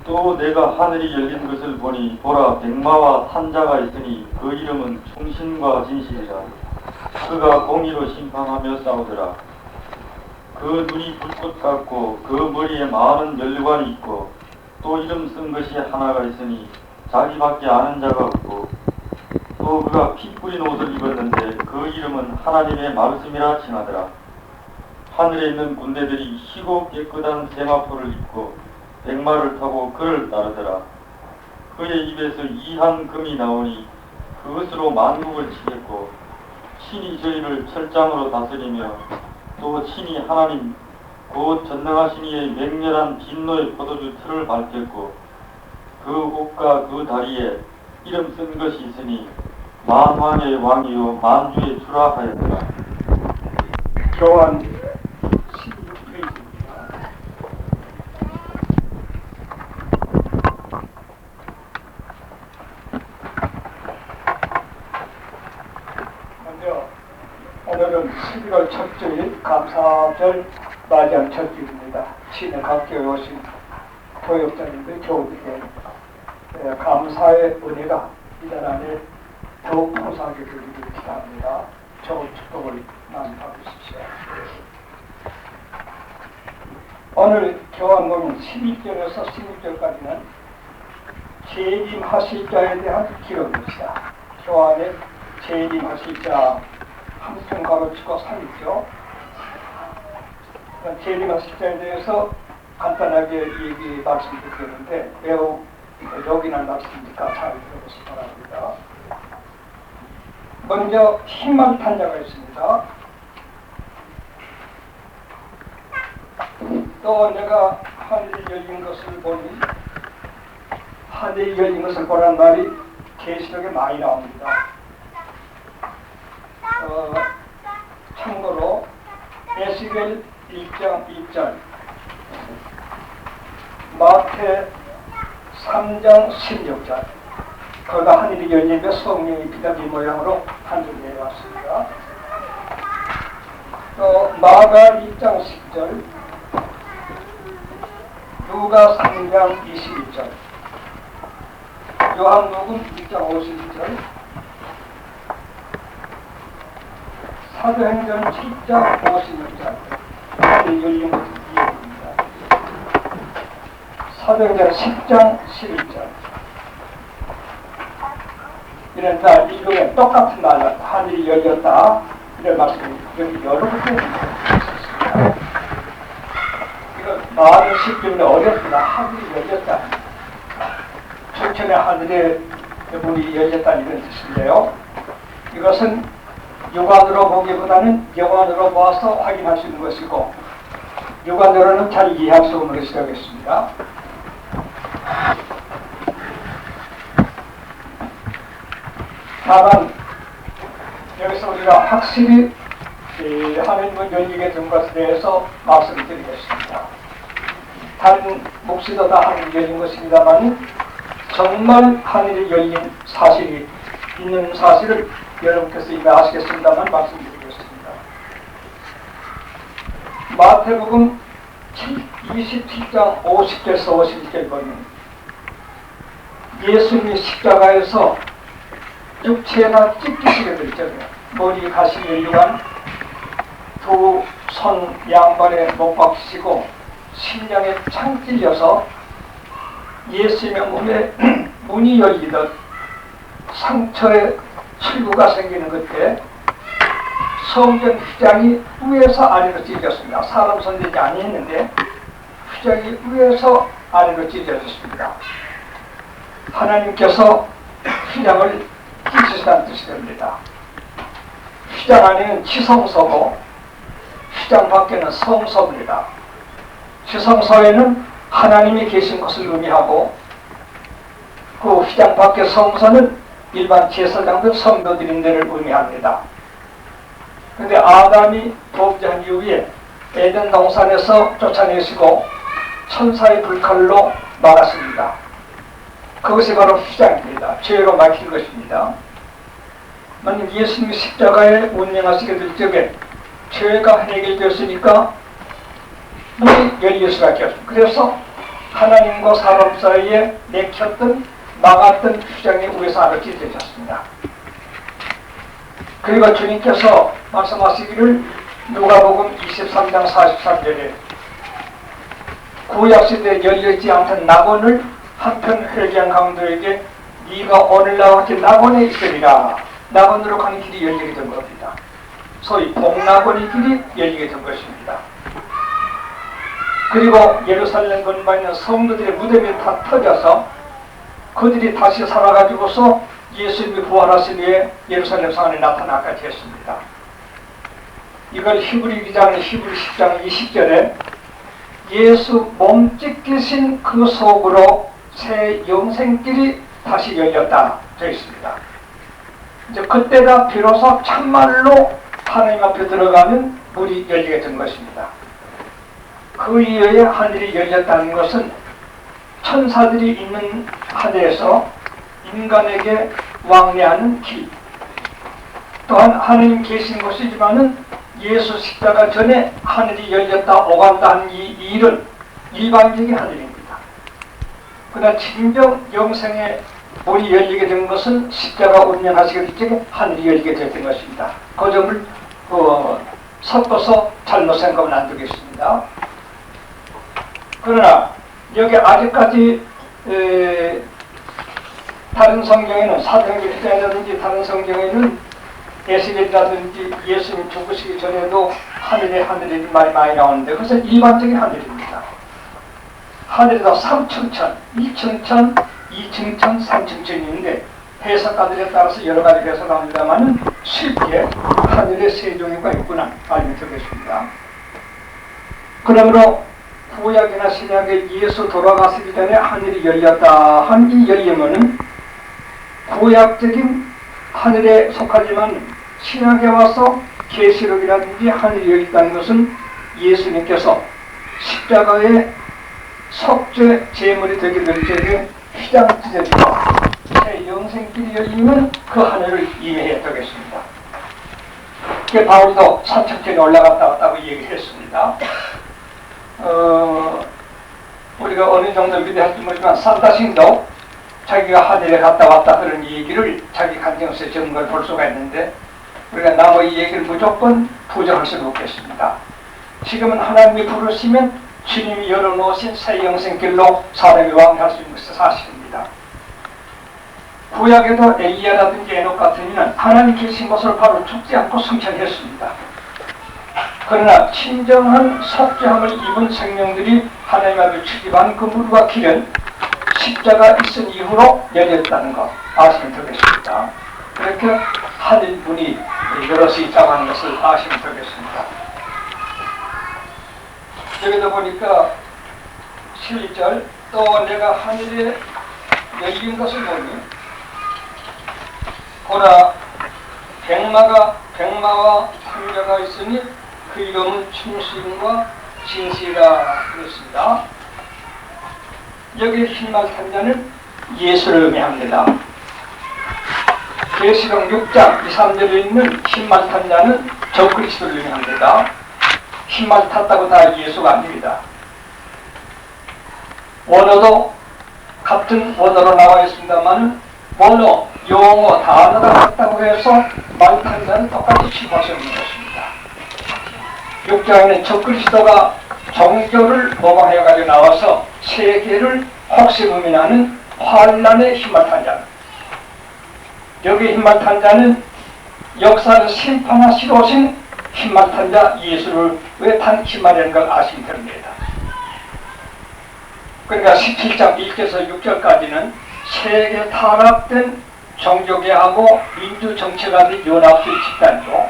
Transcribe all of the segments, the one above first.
또 내가 하늘이 열린 것을 보니 보라 백마와 산자가 있으니 그 이름은 충신과 진실이라. 그가 공의로 심판하며 싸우더라. 그 눈이 불꽃 같고 그 머리에 많은 멸관이 있고 또 이름 쓴 것이 하나가 있으니 자기밖에 아는 자가 없고 또 그가 피 뿌린 옷을 입었는데 그 이름은 하나님의 말씀이라 칭하더라. 하늘에 있는 군대들이 희고 깨끗한 세마포를 입고 백마를 타고 그를 따르더라. 그의 입에서 이한 금이 나오니 그것으로 만국을 치겠고 친히 저희를 철장으로 다스리며 또 친히 하나님 곧 전능하신 이의 맹렬한 진노의 포도주 틀을 밟겠고 그 옷과 그 다리에 이름 쓴 것이 있으니 만왕의 왕이요 만주의 주라 하였더라. 교환 16페이지입니다. 먼저 오늘은 11월 첫주일 감사절 맞이한 첫주일입니다. 시내 각지에 오신 교역자님들 교우들에게 감사의 은혜가 이달 안에 더욱 풍성하게 되기를 기도합니다. 좋은 축복을 많이 받으십시오. 오늘 교환문은 11절에서 16절까지는 재림하실 자에 대한 기록입니다. 교환에 재림하실 자 한편 가로치고 3이죠. 재림하실 자에 대해서 간단하게 얘기 말씀드리는데 매우 요긴한 말씀이니까 잘 들어보시기 바랍니다. 먼저 희망탄 자가 있습니다. 또 내가 하늘이 열린 것을 보니 하늘이 열린 것을 보라는 말이 계시록에 많이 나옵니다. 참고로 에스겔 1장 2절 마태 3장 16절 거기가 하늘이 열리며 성령이 비단비 모양으로 하늘에 내려왔습니다. 또 마가 2장 10절 누가 3장 21절 요한복음 2장 52절 사도행전 7장 56절 하늘이 열린 것을 이해합니다. 사도행전 10장 11절 이런 날 읽으면 똑같은 날 하늘이 열렸다 이런 말씀이 여기 여러 번 있습니다. 이거 말을 쉽기 때문에 어렵구나. 하늘이 열렸다. 천천히 하늘에 문이 열렸다는 이런 뜻인데요. 이것은 육안으로 보기보다는 영안으로 보아서 확인할 수 있는 것이고 육안으로는 잘 이해할 수 없는 것이라고 했습니다. 다만 여기서 우리가 확실히 하늘문 열리게 된 것에 대해서 말씀을 드리겠습니다. 다른 몫이도 다 하늘이 열린 것입니다만 정말 하늘이 열린 사실이 있는 사실을 여러분께서 이미 아시겠습니다만 말씀드리겠습니다. 마태복음 27장 50절에서 51절 보면 예수님이 십자가에서 육체가 찢기시게 될 적에 머리 가시 열리한 두 손 양발에 못 박히시고 심장에 창 찔려서 예수님의 몸에 문이 열리듯 상처에 출구가 생기는 그때 성전 휘장이 위에서 아래로 찢어졌습니다. 사람 손대지 아니했는데 휘장이 위에서 아래로 찢어졌습니다. 하나님께서 휘장을 찢으시다는 뜻이 됩니다. 휘장 안에는 지성소고 휘장 밖에는 성소입니다. 지성소에는 하나님이 계신 것을 의미하고 그 휘장 밖의 성소는 일반 제사장들 성도들인 데를 의미합니다. 그런데 아담이 범죄한 이후에 에덴 동산에서 쫓아내시고 천사의 불칼로 막았습니다. 그것이 바로 휘장입니다. 죄로 막힌 것입니다. 만약 예수님이 십자가에 운명하시게 될 적에 죄가 해결되었으니까 문이 열릴 수밖에 없습니다. 그래서 하나님과 사람 사이에 맥혔던 막았던 휘장의 위에서 아버지 되셨습니다. 그리고 주님께서 말씀하시기를 누가복음 23장 43절에 구약시대에 열려있지 않던 낙원을 한편 회개한 강도에게 네가 오늘날 같이 낙원에 있으리라. 낙원으로 가는 길이 열리게 된 겁니다. 소위 복낙원의 길이 열리게 된 것입니다. 그리고 예루살렘 근방에 있는 성도들의 무덤이 다 터져서 그들이 다시 살아가지고서 예수님이 부활하신 후에 예루살렘 성 안에 나타나까지 했습니다. 이걸 히브리 기자는 히브리 10장 20절에 예수 몸 찢기신 그 속으로 새 영생길이 다시 열렸다 되어 있습니다. 이제 그때가 비로소 참말로 하나님 앞에 들어가면 문이 열리게 된 것입니다. 그 이후에 하늘이 열렸다는 것은 천사들이 있는 하늘에서 인간에게 왕래하는 길, 또한 하나님 계신 곳이지만은 예수 십자가 전에 하늘이 열렸다 오간다 하는 이 일은 일반적인 하늘입니다. 그러나 진정 영생의 문이 열리게 된 것은 십자가 운명하시게 될 적에 하늘이 열리게 된 것입니다. 그 점을 섞어서 잘못 생각하면 안 되겠습니다. 그러나 여기 아직까지 다른 성경에는 사도행전이라든지 다른 성경에는 에스겔이라든지 예수님 죽으시기 전에도 하늘에 말이 많이 나오는데 그것은 일반적인 하늘입니다. 하늘에도 3층천, 2층천, 2층천, 3층천이 있는데 해석가들에 따라서 여러 가지 해석합니다만은 쉽게 하늘에 세 종류가 있구나 알면 되겠습니다. 그러므로 구약이나 신약에 예수 돌아가시기 전에 하늘이 열렸다 한 이 열림은 구약적인 하늘에 속하지만 신약에 와서 계시록이라든지 하늘이 열렸다는 것은 예수님께서 십자가의 속죄 제물이 되게 될 적에 휘장 찢어지고 새 영생길이 열리면 그 하늘을 임해야 되겠습니다. 바울도 삼층천에 올라갔다 왔다고 얘기했습니다. 우리가 어느 정도 믿어할지 모르지만 산타신도 자기가 하늘에 갔다 왔다 그런 얘기를 자기 간증서에 적은 걸 볼 수가 있는데 우리가 남의 얘기를 무조건 부정할 수는 없겠습니다. 지금은 하나님이 부르시면 주님이 열어놓으신 새 영생길로 사람이 왕래할 수 있는 것이 사실입니다. 구약에도 엘리야라든지 에녹 같은 이는 하나님 계신 것을 바로 죽지 않고 승천했습니다. 그러나 진정한 속죄함을 입은 생명들이 하나님 앞에 출입한 그 물과 길은 십자가 있은 이후로 열렸다는 것 아시면 되겠습니다. 그렇게 하늘 문이 여럿이 있다고 하는 것을 아시면 되겠습니다. 여기도 보니까 7절 또 내가 하늘에 열린 것을 보니 보라 백마와 탕자가 있으니 그 이름은 충신과 진실이라 그랬습니다. 여기 흰말 탕자는 예수를 의미합니다. 계시록 6장 2, 3절에 있는 흰말 탕자는 적그리스도를 의미합니다. 흰말 탔다고 다 예수가 아닙니다. 원어도 같은 원어로 나와 있습니다만 원어, 용어, 단어가 같다고 해서 말 탕자는 똑같이 취급할 수 없는 것입니다. 6장에는 적그리스도가 종교를 모방해가지고 나와서 세계를 혹시무민하는 환란의 흰말 탄자. 여기 흰말 탄자는 역사를 심판하시러 오신 흰말 탄자 예수를 왜 탄 흰말이라는 걸 아시면 됩니다. 그러니까 17장 1절에서 6절까지는 세계 타락된 종교계하고 민주정치가들이 연합된 집단이고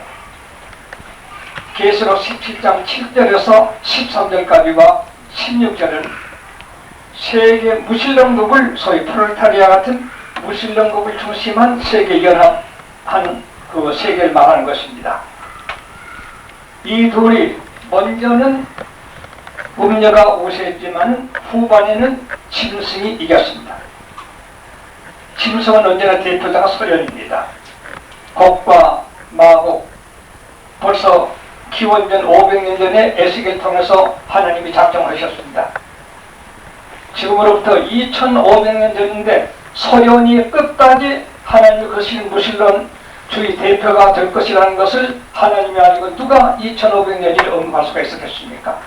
계시록 17장 7절에서 13절까지와 16절은 세계 무신론국을 소위 프롤타리아 같은 무신론국을 중심한 세계 연합한 그 세계를 말하는 것입니다. 이 둘이 먼저는 음녀가 우세했지만 후반에는 짐승이 이겼습니다. 짐승은 언제나 대표자가 소련입니다. 곡과 마곡 벌써 기원전 500년 전에 에스겔 통해서 하나님이 작정하셨습니다. 지금으로부터 2500년 전인데 소련이 끝까지 하나님의 거신 무신론주의 대표가 될 것이라는 것을 하나님이 알고 누가 2500년을 언급할 수가 있었겠습니까?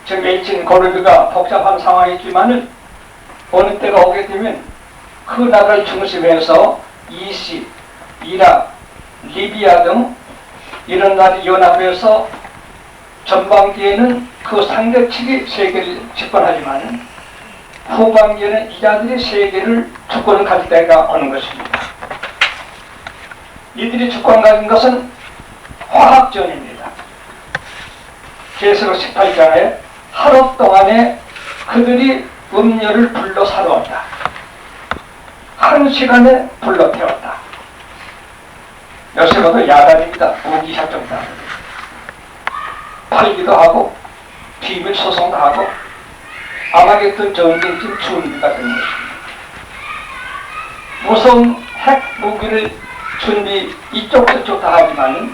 지금 일진 고르비가 복잡한 상황이지만은 어느 때가 오게 되면 그 나라를 중심해서 이시, 이락, 리비아 등 이런 나라를 연합해서 전반기에는 그 상대측이 세계를 집권하지만 후반기에는 이자들이 세계를 주권을 가질 때가 오는 것입니다. 이들이 주권 가진 것은 화학전입니다. 계시록 18장에 하루 동안에 그들이 음료를 불러 사러웠다. 한 시간에 불러 태웠다. 요새도 야단입니다. 무기작전다. 팔기도 하고 비밀 소송도 하고 아마겟돈 전쟁팀 준비가 된 것입니다. 무슨 핵 무기를 준비 이쪽 저쪽 다 하지만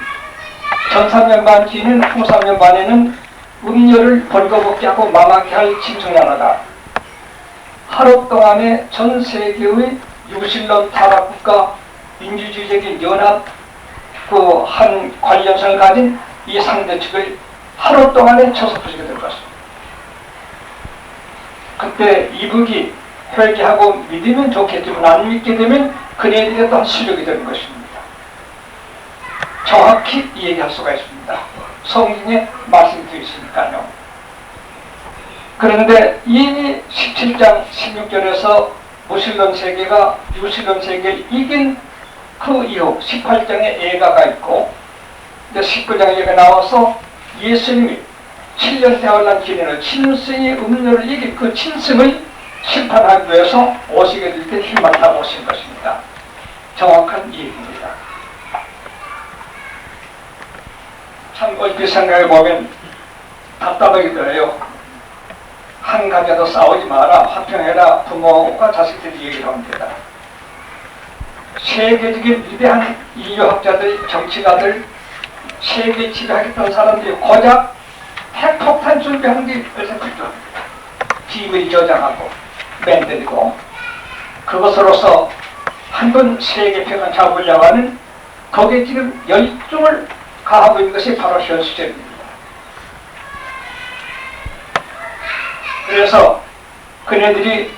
전 3년 반 뒤는 후 3년 반에는 음료를 벌거벗게 하고 망하게 할 침투나라가 하루 동안에 전 세계의 유실론 타락국가 민주주의적인 연합 그 한 관련성을 가진 이 상대측을 하루 동안에 쳐서 부수게 될 것입니다. 그때 이북이 회개하고 믿으면 좋겠지만 안 믿게 되면 그네들에 또한 수력이 되는 것입니다. 정확히 얘기할 수가 있습니다. 성경에 말씀되어 있으니까요. 그런데 이미 17장 16절에서 무신론 세계가 유신론 세계를 이긴 그 이후 18장에 예가가 있고 이제 19장에 예가 나와서 예수님이 7년 대환란 기내는 친승이 음료를 이긴 그 친승을 심판하기 위해서 오시게 될 때 힘을 타고 오신 것입니다. 정확한 얘기입니다. 참 얼핏 생각해보면 답답하기도 해요. 한 가정도 싸우지 마라, 화평해라, 부모가 자식들이 얘기를 합니다. 세계적인 위대한 인류학자들, 정치가들, 세계 지배하겠다는 사람들이 고작 핵폭탄 준비한 게 벌써 그죠. 비밀 저장하고 만들고 그것으로서 한번 세계 평화 잡으려고 하는 거기에 지금 열중을 가하고 있는 것이 바로 현 시점입니다. 그래서 그네들이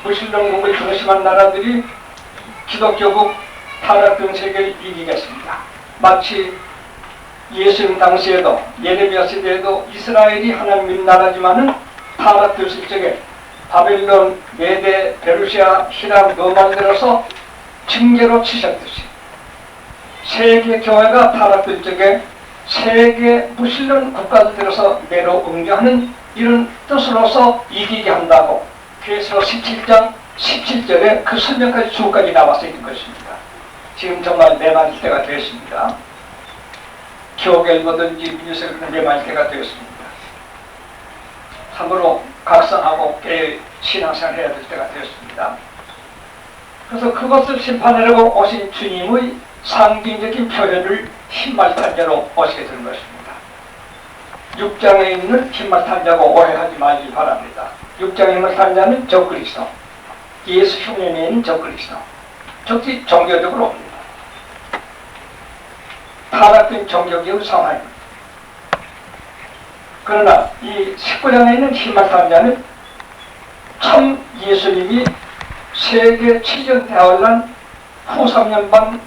무신론국을 중심한 나라들이 기독교국 타락된 세계를 이기겠습니다. 마치 예수님 당시에도 예레미야 시대에도 이스라엘이 하나님의 나라지만은 타락됐을 적에 바벨론, 메데, 페르시아, 히람, 로마를 들어서 징계로 치셨듯이 세계 교회가 타락될 적에 세계 무신론 국가들 들어서 매로 응교하는 이런 뜻으로서 이기게 한다고 그래서 17장 17절에 그 설명까지 주까지 나와서 있는 것입니다. 지금 정말 매맞을 때가 되었습니다. 교계일보든지 민주세력은 매맞을 때가 되었습니다. 참으로 각성하고 깨 신앙생활 해야 될 때가 되었습니다. 그래서 그것을 심판하려고 오신 주님의 상징적인 표현을 흰말탄자로 오시게 되는 것입니다. 6장에 있는 흰말탄자고 오해하지 말기 바랍니다. 6장에 있는 탄자는 적그리스도, 예수 흉내에 있는 적그리스도, 적지 종교적으로 옵니다. 타락된 종교개혁 상황입니다. 그러나 이 19장에 있는 흰말탄자는 참 예수님이 세계 7년 대환란 후 3년 반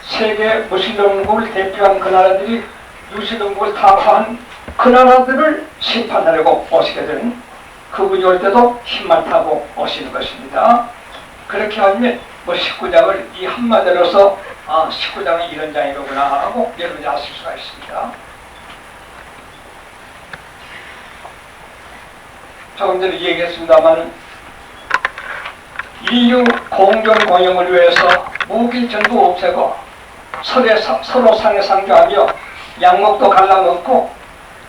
세계 무신론국을 대표한 그 나라들이 유신론국을 타파한 그 나라들을 심판하려고 오시게 되는 그분이 올 때도 힘만 타고 오시는 것입니다. 그렇게 하면 뭐 19장을 이 한마디로서 19장이 이런 장이로구나 하고 여러분이 아실 수가 있습니다. 조금 전에 얘기했습니다만 인류 공존 공영을 위해서 무기 전부 없애고 서로 상해 상조하며 양목도 갈라먹고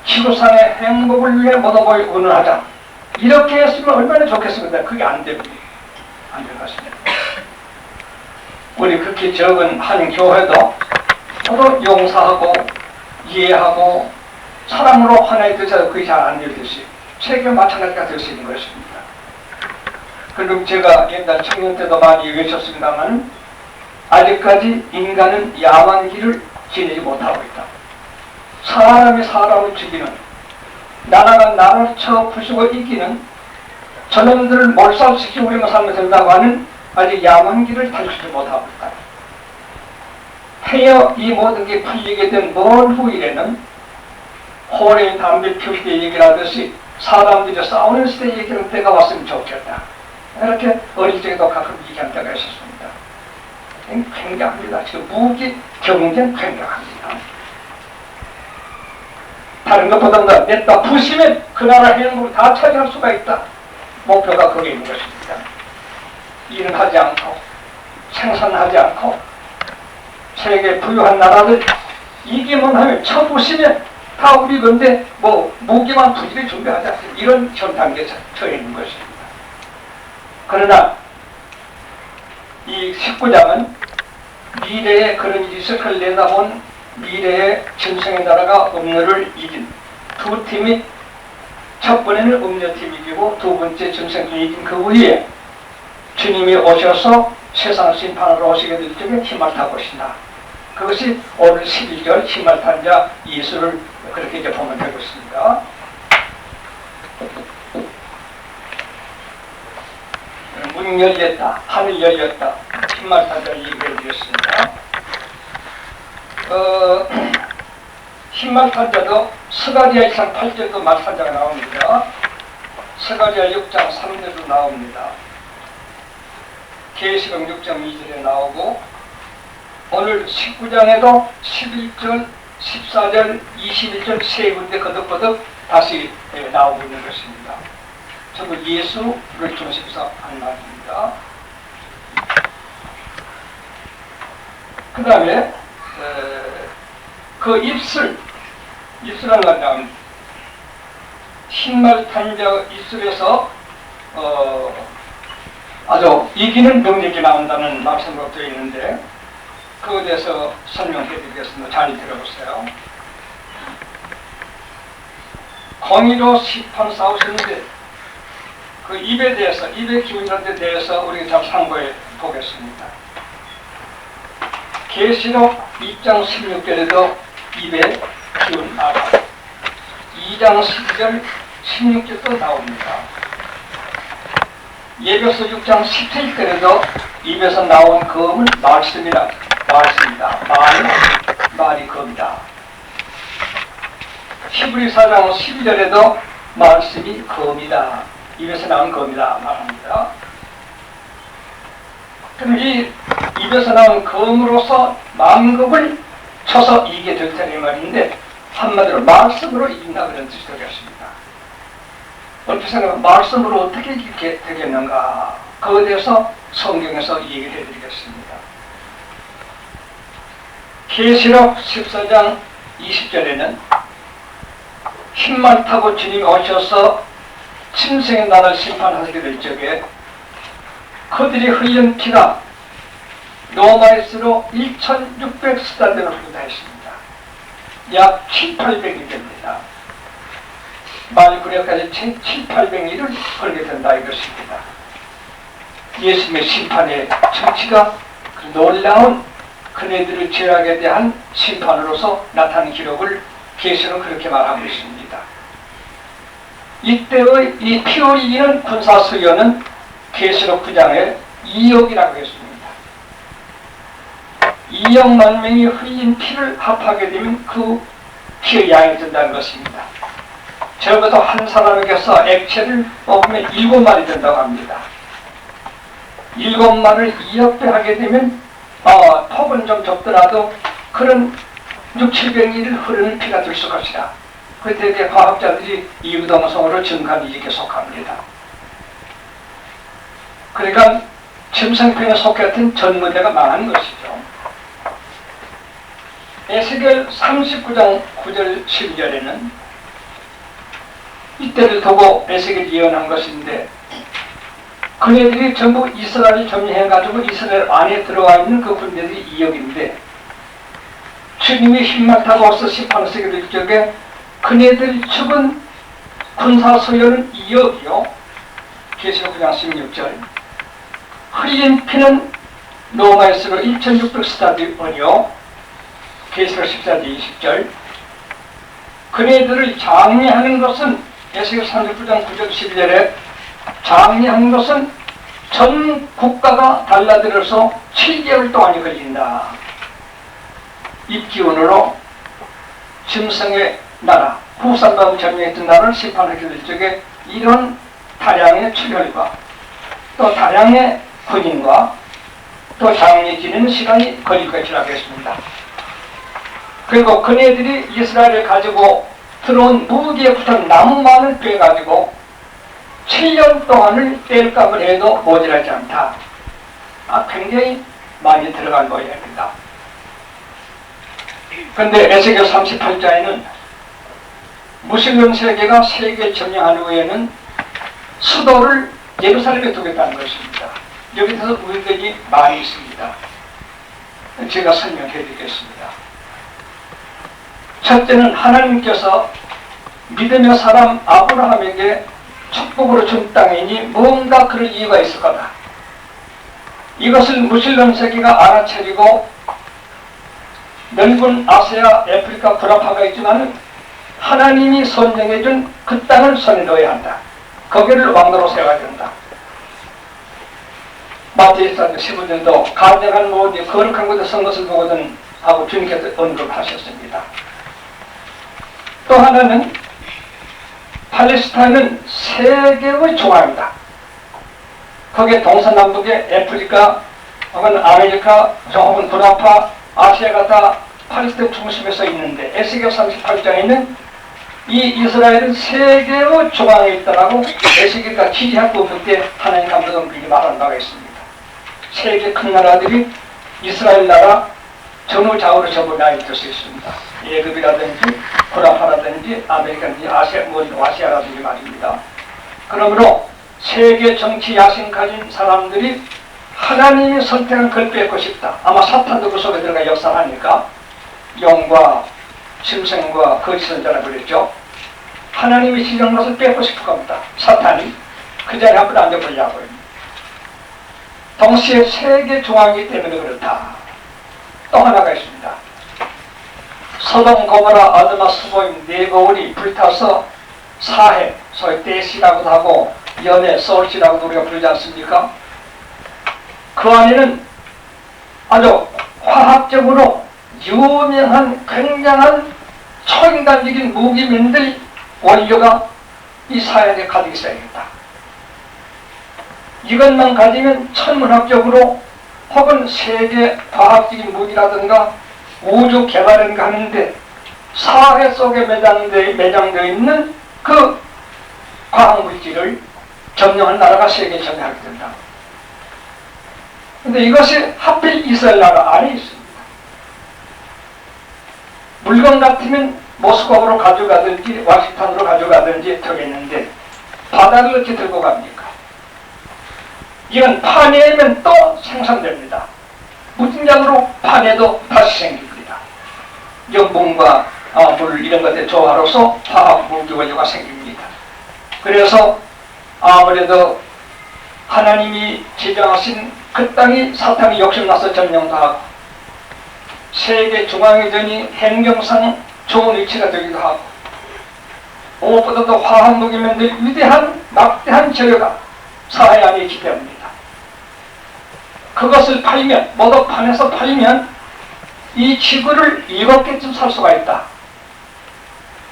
지구상의 행복을 위해 모두보이 운운하자. 이렇게 했으면 얼마나 좋겠습니다. 그게 안 됩니다. 안 될 것입니다. 우리 그렇게 적은 한 교회도 서로 용서하고 이해하고 사랑으로 하나의 뜻에서 그게 잘 안 되듯이 세계가 마찬가지가 될 수 있는 것입니다. 그럼 제가 옛날 청년 때도 많이 외쳤습니다만 아직까지 인간은 야만기를 지내지 못하고 있다. 사람이 사람을 죽이는, 나라가 나라를 쳐 부수고 이기는, 저놈들을 몰살시키고 우리가 살면 된다고 하는 아직 야만기를 탈출하지 못하고 있다. 해여 이 모든 게 풀리게 된 먼 후일에는 호랭이 담배 피울 때 얘기를 하듯이 사람들이 싸우는 시대 얘기를 때가 왔으면 좋겠다. 이렇게 어릴 적에도 가끔 얘기한 때가 있었습니다. 굉장합니다. 지금 무기 경쟁 굉장합니다. 다른 것보다 냈다 부시면 그 나라 행복을 다 차지할 수가 있다. 목표가 거기에 있는 것입니다. 일은 하지 않고 생산하지 않고 세계 부유한 나라들 이기만 하면 쳐부시면 다 우리 건데 뭐 무기만 부지리 준비하지 않습니다. 이런 현 단계에 처해 있는 것입니다. 그러나 이 19장은 미래에 그런 일이 있을 걸 내다본 미래의 전생의 나라가 음료를 이긴 두 팀이, 첫 번에는 음료팀이 이기고 두 번째 전생팀이 이긴 그 후에 주님이 오셔서 세상 심판으로 오시게 될 적에 힘을 타고 오신다. 그것이 오늘 11절 힘을 탄 자 예수를 그렇게 이제 보면 되겠습니다. 문 열렸다, 하늘 열렸다, 힘을 탄 자를 얘기해 드렸습니다. 힘을 탄 자도 스가랴 2장 8절도 말탄자가 나옵니다. 스가랴 6장 3절도 나옵니다. 계시록 6장 2절에 나오고 오늘 19장에도 11절, 14절, 21절 세 군데 거듭거듭 다시 나오고 있는 것입니다. 전부 예수를 중심에서 한 말입니다. 그 다음에 그 입술이라는 말 나옵니다. 흰말 탄자 입술에서 아주 이기는 능력이 나온다는 말씀으로 되어 있는데 그것에 대해서 설명해 드리겠습니다. 잘 들어보세요. 공의로 심판 싸우셨는데 그 입에 대해서, 입의 기운이라는 데 대해서 우리가 잘 참고해 보겠습니다. 계시록 2장 16절에도 입의 기운 나와 2장 12절 16절도 나옵니다. 예배서 6장 17절에도 입에서 나온 검은 말씀이다. 말이 검이다. 히브리 4장 12절에도 말씀이 검이다. 입에서 나온 검이다 말합니다. 그럼 이 입에서 나온 검으로서 만급을 쳐서 이기게 될 테는 말인데 한마디로 말씀으로 이긴다 그런 뜻이 되겠습니다. 어떻게 생각하면 말씀으로 어떻게 이기게 되겠는가 그거에 대해서 성경에서 얘기를 해드리겠습니다. 계시록 14장 20절에는 흰말 타고 주님이 오셔서 침생의 나라를 심판하시게 될 적에 그들이 흘린 피가 로마에스로 1600스타드를 흘린다 했습니다. 약 7,800이 됩니다. 말구려까지 7,800일을 걸게 된다 이것입니다. 예수님의 심판의 정치가 그 놀라운 그네들의 죄악에 대한 심판으로서 나타난 기록을 계시록 그렇게 말하고 있습니다. 이때의 이 피 흘리는 군사 수요는 계시록 9장에 2억이라고 했습니다. 2억만 명이 흘린 피를 합하게 되면 그 피의 양이 된다는 것입니다. 적어도 한 사람에게서 액체를 뽑으면 7마리 된다고 합니다. 7마리를 2억 배 하게 되면 폭은 좀 적더라도 그런 6,700일을 흐르는 피가 될 것이다. 그때 과학자들이 이유동성으로 증가한 이익에 속합니다. 그러니까 짐승편에 속했던 전무대가 망한 것이죠. 에스겔 39장 9절 12절에는 이때를 두고 에스겔이 예언한 것인데 그네들이 전부 이스라엘을 점령해가지고 이스라엘 안에 들어와 있는 그 군대들이 2억인데 주님이 흰말 타고 와서 심판을 쓰게 될 적에 그네들 죽은 군사소요는 2억이요. 계시록 9장 16절. 흘린 피는 로마에서로 1600스타디온이요. 계시록 14장 20절. 그네들을 장례하는 것은 에스겔 39장 9절 11절에 장례하는 것은 전 국가가 달라들어서 7개월 동안이 걸린다. 이 기원으로 짐승의 나라, 후산다음 점령했던 나라를 심판하게 될 적에 이런 다량의 출혈과 또 다량의 군인과 또 장례 지내는 시간이 걸릴 것이라고 했습니다. 그리고 그네들이 이스라엘을 가지고 들어온 무기에 붙은 나무만을 빼가지고 7년 동안을 뗄감을 해도 모자라지 않다. 굉장히 많이 들어간 모양입니다. 그런데 에스겔 38장에는 무슬림 세계가 세계를 점령한 후에는 수도를 예루살렘에 두겠다는 것입니다. 여기서 문제가 많이 있습니다. 제가 설명해 드리겠습니다. 첫째는 하나님께서 믿음의 사람 아브라함에게 축복으로 준 땅이니 뭔가 그럴 이유가 있을 거다. 이것을 무슬림 세계가 알아차리고 넓은 아시아, 아프리카, 불합화가 있지만 하나님이 선정해준 그 땅을 손에 넣어야 한다. 거기를 왕도로 세워야 된다. 마태복음 15절도 간증한 모든 거룩한 곳에 선 것을 보거든 하고 주님께서 언급하셨습니다. 또 하나는 팔레스타인은 세계의 중앙이다. 거기에 동서남북의 아프리카 혹은 아메리카 혹은 불합화 아시아가 다 팔레스타인 중심에서 있는데 에스겔 38장에는 이 이스라엘은 세계의 중앙에 있다라고 에스겔과 기지학부 때 하나님 감독은 미리 말한 바가 있습니다. 세계 큰 나라들이 이스라엘 나라 전후좌우로 전부 나 있을 수 있습니다. 예급이라든지 불합화라든지 아메리카든지 아시아라든지 말입니다. 그러므로 세계 정치 야심 가진 사람들이 하나님이 선택한 걸 뺏고 싶다. 아마 사탄도 그 속에 들어가 역사하니까 용과 짐승과 거짓 선자라고 그랬죠. 하나님이 지정한 것을 뺏고 싶을 겁니다. 사탄이 그 자리에 한번 앉아보려고요. 동시에 세계 중앙이기 때문에 그렇다. 또 하나가 있습니다. 소돔 고모라 아드마 스보임 네 거울이 불타서 사해, 소위 대시라고도 하고 연애, 서울시라고도 우리가 부르지 않습니까? 그 안에는 아주 화학적으로 유명한 굉장한 초인간적인 무기민들 원료가 이 사회에 가득 있어야겠다. 이것만 가지면 천문학적으로 혹은 세계 과학적인 무기라든가 우주 개발인가 하는데 사회 속에 매장되어 있는 그 과학물질을 점령한 나라가 세계에 점령하게 된다. 그런데 이것이 하필 이스라엘 나라 안에 있습니다. 물건 같으면 모스크바로 가져가든지 와싱턴으로 가져가든지 되겠는데 바다를 어떻게 들고 갑니까? 이건 파내면 또 생산됩니다. 무진장으로 파내도 다시 생깁니다. 염분과 물 이런 것들 조화로서 화학 무기 원료가 생깁니다. 그래서 아무래도 하나님이 지정하신 그 땅이 사탄이 욕심나서 점령도 하고 세계 중앙에 되니 행정상 좋은 위치가 되기도 하고 무엇보다도 화학 무기면들 위대한 막대한 재료가 사회 안에 있기 때문입니다. 그것을 팔면 모독판에서 팔면 이 지구를 7개쯤 살 수가 있다.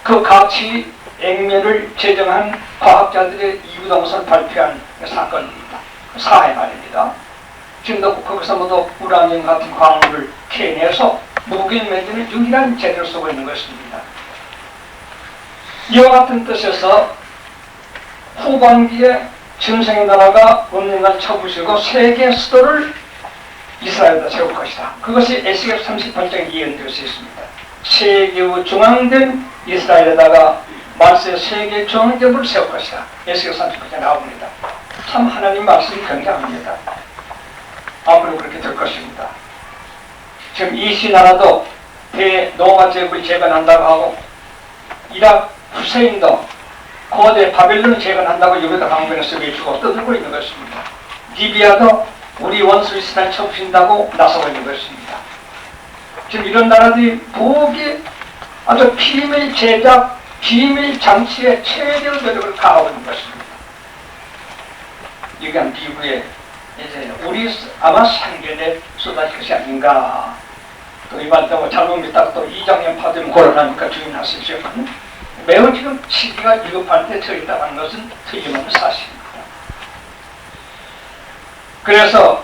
그 가치 액면을 제정한 과학자들의 이구동성을 발표한 사건입니다. 사회 말입니다. 지금도 거기서 모두 우라늄 같은 광물을 캐내서 무기를 만드는 유일한 재료를 쓰고 있는 것입니다. 이와 같은 뜻에서 후반기에 짐승의 나라가 운명을 쳐부시고 세계 수도를 이스라엘에다 세울 것이다. 그것이 에스겔 38장에 예언되어 있습니다. 세계의 중앙된 이스라엘에다가 말세 세계 중앙점을 세울 것이다. 에스겔 39장에 나옵니다. 참 하나님 말씀이 굉장합니다. 앞으로 그렇게 될 것입니다. 지금 이시 나라도 대노마 제국을 재건한다고 하고 이라크 후세인도 고대 바벨론을 재건한다고 여기다 강변에서 외치고 떠들고 있는 것입니다. 리비아도 우리 원수 이스라엘 쳐부신다고 나서고 있는 것입니다. 지금 이런 나라들이 부엌이 아주 비밀 제작, 비밀 장치에 최대의 노력을 가하고 있는 것입니다. 이게 미국의 이제 우리 아마 상견에 쏟아질 것이 아닌가. 또 이번 또 잘못 믿다가 또 이장년 파되면 곤란하니까 주의하십시오. 매우 지금 시기가 위급한 데 처했다는 것은 틀림없는 사실입니다. 그래서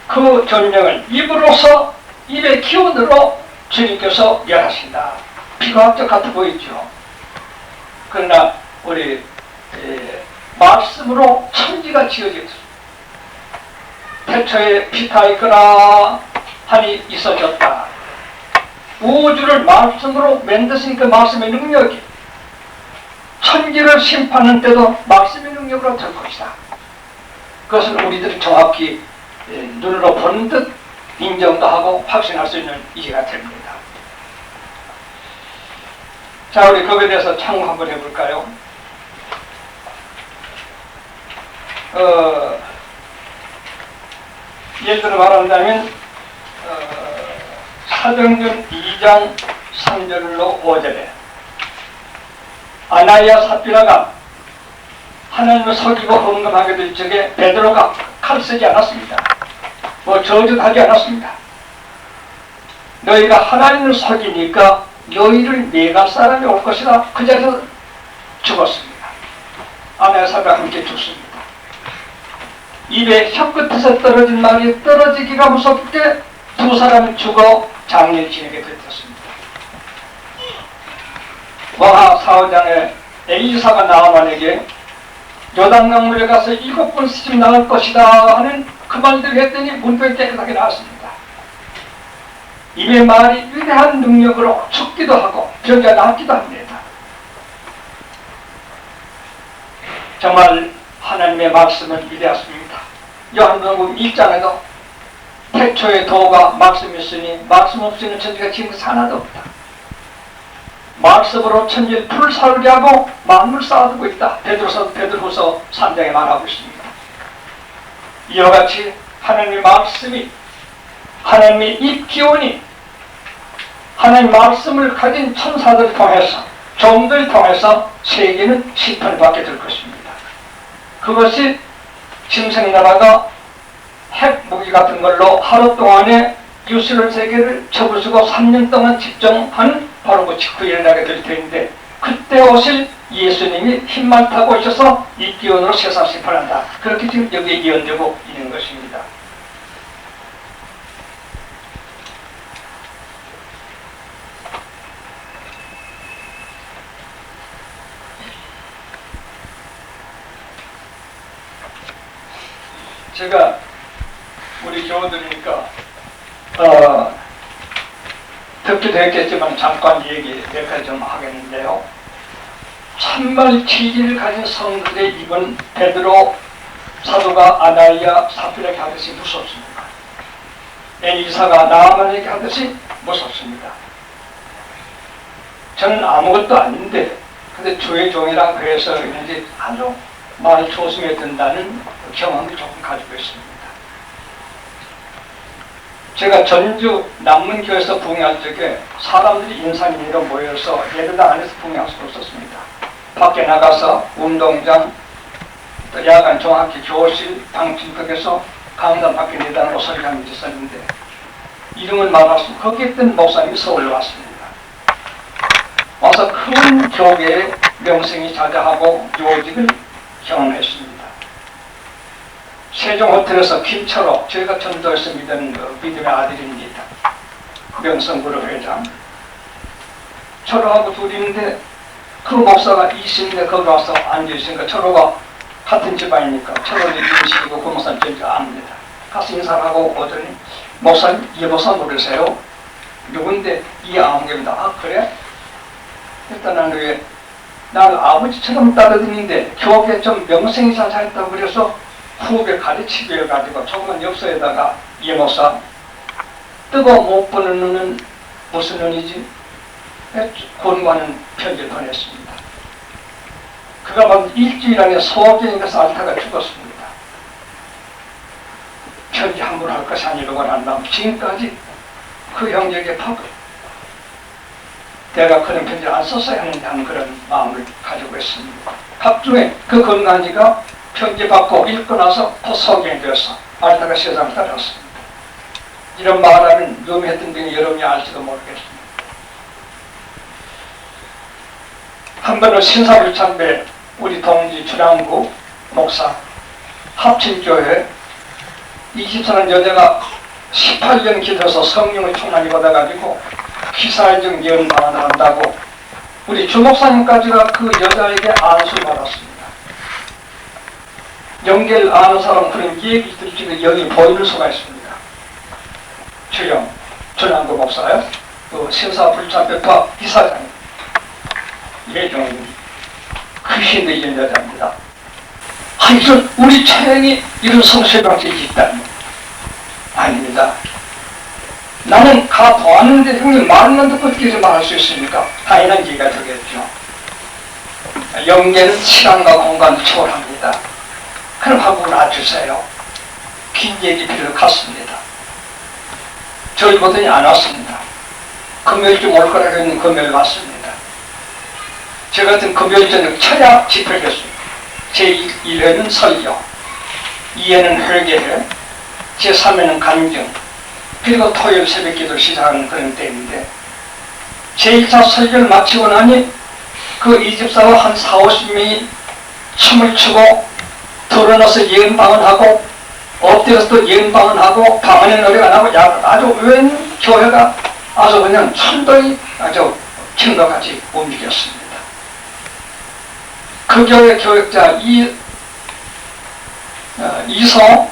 그 전쟁을 입으로서 입의 기운으로 주님께서 열하신다. 비과학적 같아 보이죠. 그러나 우리 말씀으로 천지가 지어졌습니다. 태초에 피타 있거나 하니 있어졌다. 우주를 말씀으로 만드신 그 말씀의 능력이 천지를 심판하는 때도 말씀의 능력으로 될 것이다. 그것은 우리들이 정확히 눈으로 보는 듯 인정도 하고 확신할 수 있는 이해가 됩니다. 자, 우리 그거에 대해서 참고 한번 해볼까요? 예를 들어 말한다면 사도행전 2장 3절로 5절에 아나니아 삽비라가 하나님을 속이고 헌금하게 될 적에 베드로가 칼 쓰지 않았습니다. 뭐 저주하지 않았습니다. 너희가 하나님을 속이니까 너희를 매갈 사람이 올 것이라 그 자리에서 죽었습니다. 아나니아 삽비가 함께 죽습니다. 입에 혀끝에서 떨어진 말이 떨어지기가 무섭게 두 사람이 죽어 장례를 지내게 되었습니다. 마하 4장에 엘리사가 나아만에게 요단강물에 가서 7번 시집 나올 것이다 하는 그 말들을 했더니 문병이 깨끗하게 나왔습니다. 입의 말이 위대한 능력으로 죽기도 하고 병이 낫기도 합니다. 정말 하나님의 말씀은 위대하십니다. 요한복음 1장에도 태초의 도가 말씀이었으니 말씀 없이는 천지가 지은 것이 하나도 없다. 말씀으로 천지를 풀 살게 하고 만물 쌓아두고 있다. 베드로후서 3장에 말하고 있습니다. 이와 같이 하나님의 말씀이, 하나님의 입기운이 하나님의 말씀을 가진 천사들 통해서, 종들 통해서 세계는 심판을 받게 될 것입니다. 그것이 짐승나라가 핵무기 같은 걸로 하루 동안에 유수를 세계를 쳐부수고 3년 동안 집정하는 바로 그 직후 일어나게 될 텐데, 그때 오실 예수님이 힘만 타고 오셔서 이 기원으로 세상 심판한다. 그렇게 지금 여기에 예언되고 있는 것입니다. 제가 우리 교우들이니까 듣기도 했겠지만 잠깐 얘기 몇 가지 좀 하겠는데요. 참말 지혜를 가진 성들의 입은 베드로 사도가 아나니아 삽비라에게 하듯이 무섭습니다. 엘리사가 나아만에게 하듯이 무섭습니다. 저는 아무것도 아닌데 근데 주의 종이라 그래서 이제 아주 말 조심해 든다는 경험을 조금 가지고 있습니다. 제가 전주 남문교에서 부흥할 적에 사람들이 인산인해로 모여서 예배당 안에서 부흥할 수 없었습니다. 밖에 나가서 운동장, 또 야간 정확히 교실, 방침턱에서 강단 밖에 내다놓고 설교하는 데 있었는데 이름을 말할 수 거기에 있던 목사님이 서울로 왔습니다. 와서 큰 교계의 명성이 자자하고 요직을 경험했습니다. 세종호텔에서 김철호, 저희가 전도에서 믿는 그 믿음의 아들입니다. 명성그룹 회장. 철호하고 둘이 있는데 그 목사가 20대 거기 와서 앉아있으니까 철호가 같은 집안이니까 철호는 인식이고 그 목사는 전혀 압니다. 가서 인사를 하고 오더니 목사님 예보사 모르세요? 누군데? 이 아무개입니다. 아 그래? 일단 나는 아버지처럼 따르더니인데 교계 좀 명성이 자자했다고 그래서 후배 가르치기 해가지고 조그만 엽서에다가 이 목사 뜨거 못 보는 눈은 무슨 눈이지? 권고하는 편지를 보냈습니다. 그가 막 일주일 안에 소경에서 알타가 죽었습니다. 편지 함부로 할 것이 아니라고 한 다음 지금까지 그 형제에게 파고 내가 그런 편지를 안 썼어야 하는데 하는 그런 마음을 가지고 있습니다. 합중에 그 건강지가 편지 받고 읽고 나서 곧 소경이 되어서 알타가 세상을 따랐습니다. 이런 말하는 위험했던 분이 여러분이 알지도 모르겠습니다. 한 번은 신사불참배 우리 동지 주량구 목사 합친교회 20사는 여자가 18년 기도해서 성령의 충만이 받아가지고 기사회적 연방을 한다고 우리 주목사님까지가 그 여자에게 안수를 받았습니다. 연계를 아는 사람은 그런 얘기 들으시고 영이 보일 수가 있습니다. 주영 주량구 목사요. 그 신사불참배파 이사장님 예종이 크신 되신 여자입니다. 이런 우리 처형이 이런 성실 방식이 있다니 아닙니다. 나는 가 도왔는데 형님 말만 듣고 어떻게 말할 수 있습니까? 당연한 얘기가 되겠죠. 영계는 시간과 공간을 초월합니다. 그럼 하고 놔주세요. 긴 얘기 필요 같습니다. 저희 보더니 안 왔습니다. 금요일쯤 올 거라고 했는데 금요일 왔습니다. 저 같은 금요일 저녁 철야 집회를 했습니다. 제1회는 설교, 2회는 회개회, 제3회는 간증, 그리고 토요일 새벽 기도를 시작하는 그런 때인데 제1차 설교를 마치고 나니 그 이집사와 한 40~50명이 춤을 추고 드러나서 예언방언 하고 엎드려서 또 예언방언 하고 방언의 노래가 나고 아주 웬 교회가 아주 그냥 천둥이 아주 층덕같이 움직였습니다. 그 교회 교역자 이서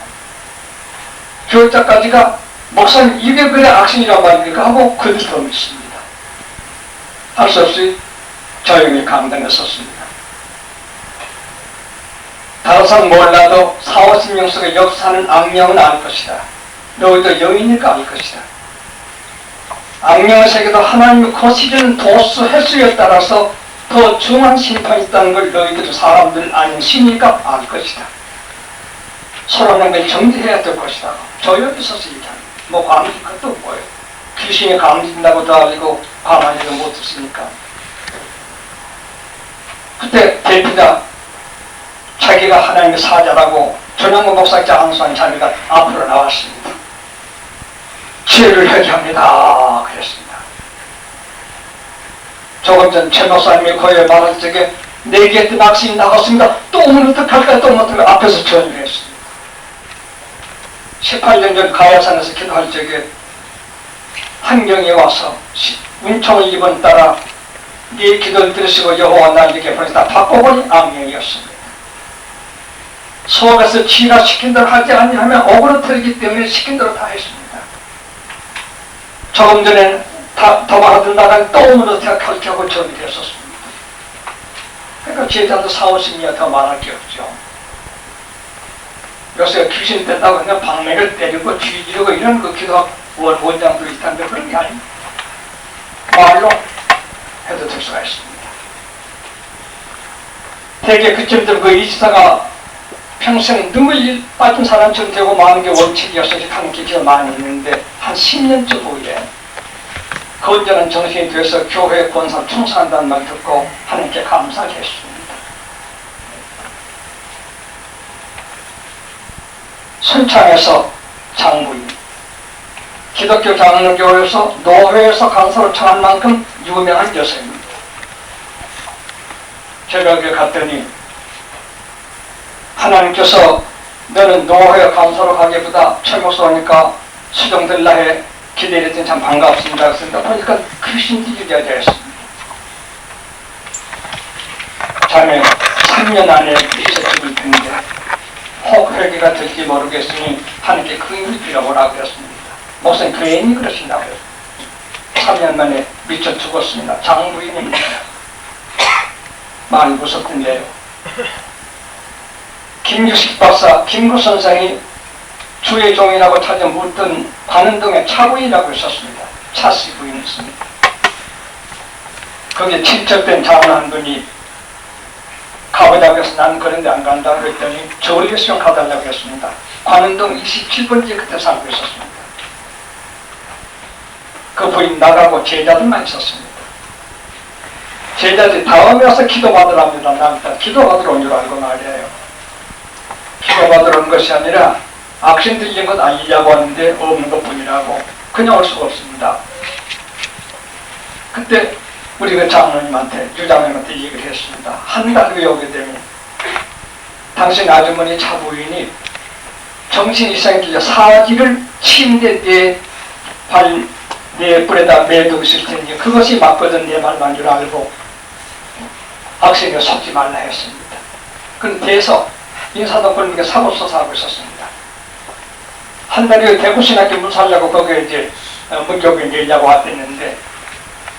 교역자까지가 목사님 이게 그래 악신이란 말입니까 하고 그들 더 믿습니다. 할 수 없이 조용히 강단했었습니다. 다른 사람 몰라도 40~50명 속에 역사는 악령은 알 것이다. 너희도 영이니까 알 것이다. 악령의 세계도 하나님의 거시기는 도수 횟수에 따라서 더 중한 심판이 있다는 걸 너희들 사람들 아닌 신이니까 알 것이다. 서로는 걸 정지해야 될 것이다. 조용히 서서 얘기합니다. 뭐 감질 것도 뭐예요. 귀신이 감진다고도 알고 가만히도 못 듣으니까. 그때 대피자 자기가 하나님의 사자라고 전영무 목사자 항상 자기가 앞으로 나왔습니다. 죄를 회개합니다. 그랬습니다. 조금 전 최 목사님이 거기에 말할 적에 내게 뜬 악신이 나갔습니다. 또 오늘 어떡할까 또 어떡할까 앞에서 전율을 했습니다. 18년 전 가야산에서 기도할 적에 한경이 와서 운총을 입은 따라 네 기도를 들으시고 여호와 나에게 보내다 바꿔보니 악령이었습니다. 수업에서 지가 시킨 대로 하지 아니하면 오그러뜨리기 때문에 시킨 대로 다 했습니다. 조금 전에 더 말하던 또 오늘도 그렇게 하고 전율했었습니다. 그러니까 제자도 40~50명 더 말할 게 없죠. 요새 귀신 뺀다고 그냥 방맹을 때리고 쥐지르고 이런 그 기도 원장도 있다는데 그런 게 아닙니다. 말로 해도 될 수가 있습니다. 대개 그쯤 그 이지사가 평생 눈물 빠진 사람처럼 되고 마는 게 원칙이어서 하는 게 많이 있는데 한 10년쯤 후에 건전한 정신이 돼서 교회 권사 충성한다는 말 듣고 하나님께 감사했습니다. 순창에서 장부인 기독교 장로교에서 노회에서 강사로 청한 만큼 유명한 여성입니다. 제가 거기 갔더니 하나님께서 너는 노회 강사로 가기보다 최목사 오니까 수정될라 해 기대했더니 참 반갑습니다. 그랬습니다. 보니까 귀신들이 여자였습니다. 자네 3년 안에 미쳐 죽을 텐데 혹 회개가 될지 모르겠으니 하나님께 그 힘을 빌어보라고 그랬습니다. 목사님 괜히 그러신다고 해요. 3년 만에 미쳐 죽었습니다. 장부인입니다. 많이 무섭던데요. 김규식 박사, 김구 선생이 주의 종이라고 찾아 묻던 관운동에 차부인이라고 있었습니다. 차씨 부인이었습니다. 거기에 친척된 장로 한 분이 가보자고 해서 난 그런데 안 간다고 그랬더니 저울에 수영 가달라고 했습니다. 관운동 27번지에 그때 살고 있었습니다. 그 부인 나가고 제자들만 있었습니다. 제자들이 다음에 와서 기도받으랍니다. 난 일단 기도받으러 온 줄 알고 말이에요. 기도받으러 온 것이 아니라 악신 들린 것 아니냐고 하는데 없는 것 뿐이라고. 그냥 올 수가 없습니다. 그때 우리 그 장로님한테, 유장로님한테 얘기를 했습니다. 한 달 후에 오게 되면 당신 아주머니 차부인이 정신 이상이 들려 사지를 침대 내 뿔에다 매두고 있을 테니 그것이 맞거든 내 말만 줄 알고 악신에 속지 말라 했습니다. 그런 데서 인사동 골목에 사고서서 하고 있었습니다. 한 달 후에 대구신학교 문 살려고 거기에 이제 문교부에 내려고 왔댔는데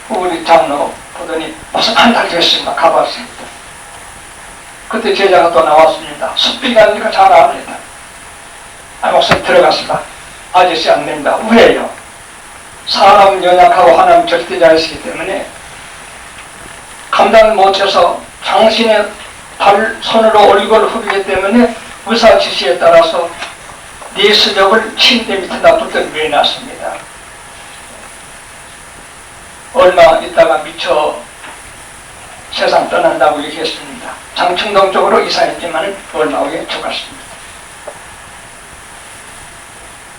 우리 장로 보더니 무슨 한 달 됐습니다. 가봤습니다. 그때 제자가 또 나왔습니다. 숲비가니까 잘 압니다. 목사님 들어갔습니다. 아저씨 안 됩니다. 왜요? 사람은 연약하고 하나님 절대자이시기 때문에 감당을 못해서 당신의 손으로 얼굴을 후리기 때문에 의사 지시에 따라서 네 수족을 침대 밑에다 붙들고 매놨습니다. 얼마 있다가 미처 세상 떠난다고 얘기했습니다. 장충동 쪽으로 이사했지만 얼마 후에 죽었습니다.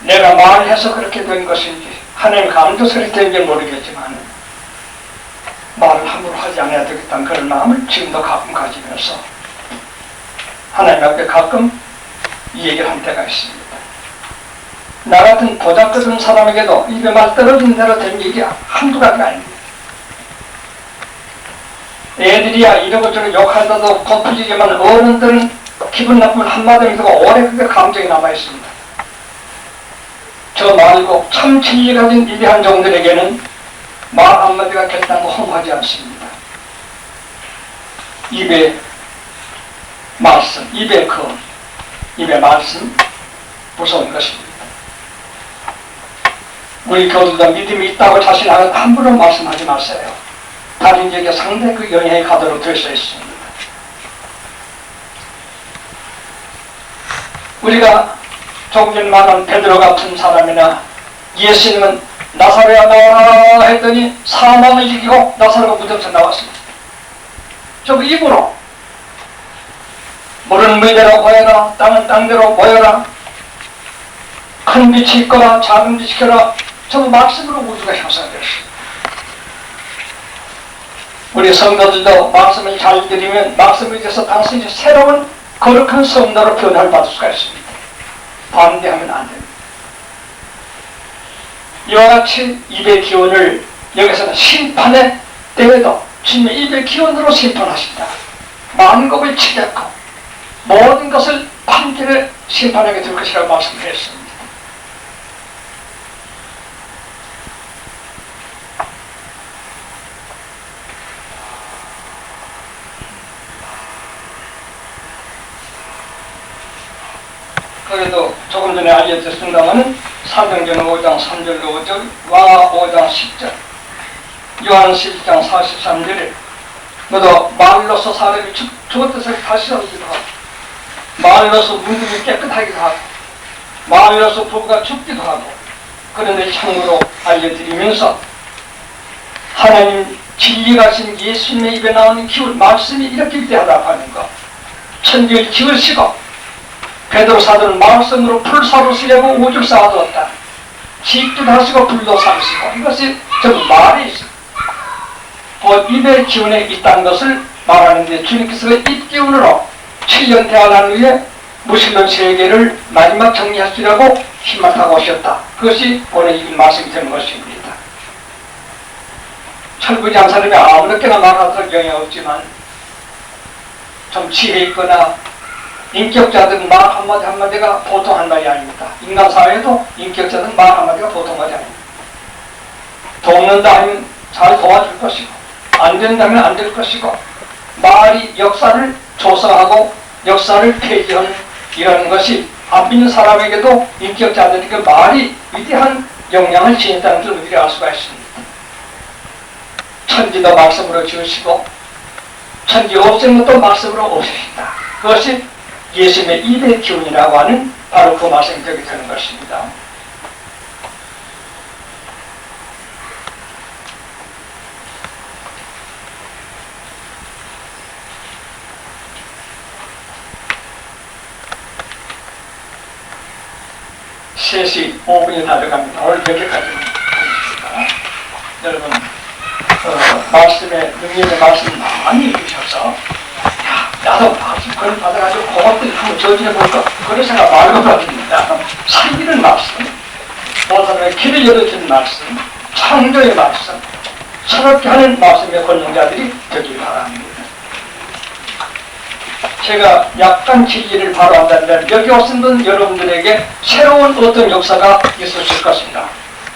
내가 말해서 그렇게 된 것인지 하나님 감도설이 된지 모르겠지만 말을 함부로 하지 않아야 되겠다는 그런 마음을 지금도 가끔 가지면서 하나님 앞에 가끔 이 얘기를 한 때가 있습니다. 나 같은 보잘것없는 사람에게도 입에 말 떨어진 대로 된 얘기 한두 가지가 아닙니다. 애들이야 이러고저러 욕하다도 고풀지지만 어른들은 기분 나쁘면 한마디 듣고 오래 그게 감정이 남아있습니다. 저 말고 참 진리 가진 위대한 종들에게는 말 한마디가 결단고 허무하지 않습니다. 입에 말씀, 입에 말씀 무서운 것입니다. 우리 교도도 믿음이 있다고 자신하고 함부로 말씀하지 마세요. 다른 이에게 상당히 그 영향이 가도록 될 수 있습니다. 우리가 조금 전에 말한 베드로 같은 사람이나 예수님은 나사로야 나와라 했더니 사망을 이기고 나사로가 무덤에서 나왔습니다. 저 입으로 물은 물대로 모여라, 땅은 땅대로 모여라, 큰 빛이 있거라 작은 빛이 있거라, 저 말씀으로 우주가 형성되었습니다. 우리 성도들도 말씀을 잘 들으면 말씀에 대해서 당신이 새로운 거룩한 성도로 변화를 받을 수가 있습니다. 반대하면 안 됩니다. 이와 같이 입의 기운을 여기서는 심판의 때에도 주님의 입의 기운으로 심판하신다. 만국을 치닫고 모든 것을 판결에 심판하게 될 것이라고 말씀드렸습니다. 그래도 조금 전에 알려드렸습니다만 사도행전 5장 3절 5절과 5장 10절 요한 11장 43절에 너도 말로서 사람이 죽었던 사람이 다시 살기도 하고 말로서 문둥이 깨끗하기도 하고 말로서 부부가 죽기도 하고 그런데 참으로 알려드리면서 하나님 진리가신 예수님의 입에 나오는 기울 말씀이 이렇게 위대하다고 하는 것 천지를 지으시고 베드로 사도는 말씀으로 풀사로 쓰려고 우주를 쌓아두었다. 짓기도 하시고 불도 삼으시고 이것이 전부 말이 있습니다. 입의 기운에 있다는 것을 말하는데 주님께서 입 기운으로 7년 대화한 후에 무신론 세계를 마지막 정리하시려고 희망하고 오셨다. 그것이 오늘 이 말씀이 되는 것입니다. 철부지한 사람이 아무렇게나 말하도록 영향 없지만 좀 지혜 있거나 인격자들은 말 한마디 한마디가 보통 한 말이 아닙니다. 인간 사회에도 인격자들은 말 한마디가 보통 말이 아닙니다. 돕는다 하면 잘 도와줄 것이고 안 된다면 안 될 것이고 말이 역사를 조성하고 역사를 폐지하는 이런 것이 안 믿는 사람에게도 인격자들에게 말이 위대한 영향을 지닌다는 것을 우리가 알 수가 있습니다. 천지도 말씀으로 지으시고 천지 없은 것도 말씀으로 없으신다. 그것이 예수님의 입의 기운이라고 하는 바로 그 말씀이 되게 되는 것입니다. 세 시 5분이 다 돼갑니다. 오늘 몇 개까지 하겠습니다. 여러분, 말씀에 능력의 말씀 많이 주셔서 나도 말씀 그걸 받아가지고 고맙더니 한번 저지해 볼까 그런 생각 말고 받습니다. 살기는 말씀, 모든 길을 열어주는 말씀, 창조의 말씀, 새롭게 하는 말씀의 권능자들이 되길 바랍니다. 제가 약간 진리를 바로 한다면 여기 오신 분 여러분들에게 새로운 어떤 역사가 있으실 것입니다.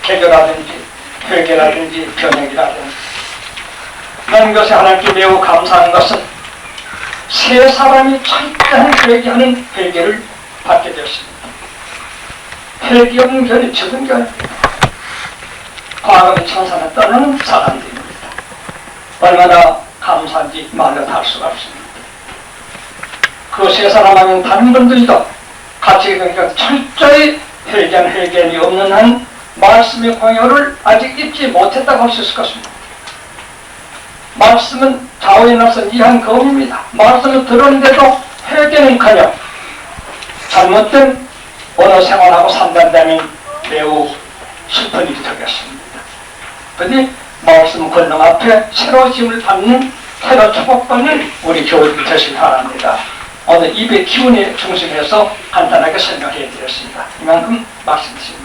개교라든지 회개라든지 변혁이라든지. 그런 것에 하나님께 매우 감사한 것은 세 사람이 철저한 회개하는 회개를 받게 되었습니다. 회개 없는 교회는 적은 교회입니다. 과거의 천사는 떠나는 사람들입니다. 얼마나 감사한지 말로 다 할 수가 없습니다. 그 세 사람 하면 다른 분들도 같이 그러니까 철저히 회개한 회개이 없는 한 말씀의 공효를 아직 잊지 못했다고 할 수 있을 것입니다. 말씀은 좌우에 나선 이한 검입니다. 말씀을 들었는데도 회개는커녕 잘못된 언어 생활하고 산다면 매우 슬픈 일이 되겠습니다. 그런데 말씀 권능 앞에 새로운 힘을 받는 새로 축복받는 우리 교우들이 되시기 바랍니다. 오늘 입의 기운의 중심에서 간단하게 설명해 드렸습니다. 이만큼 말씀드립니다.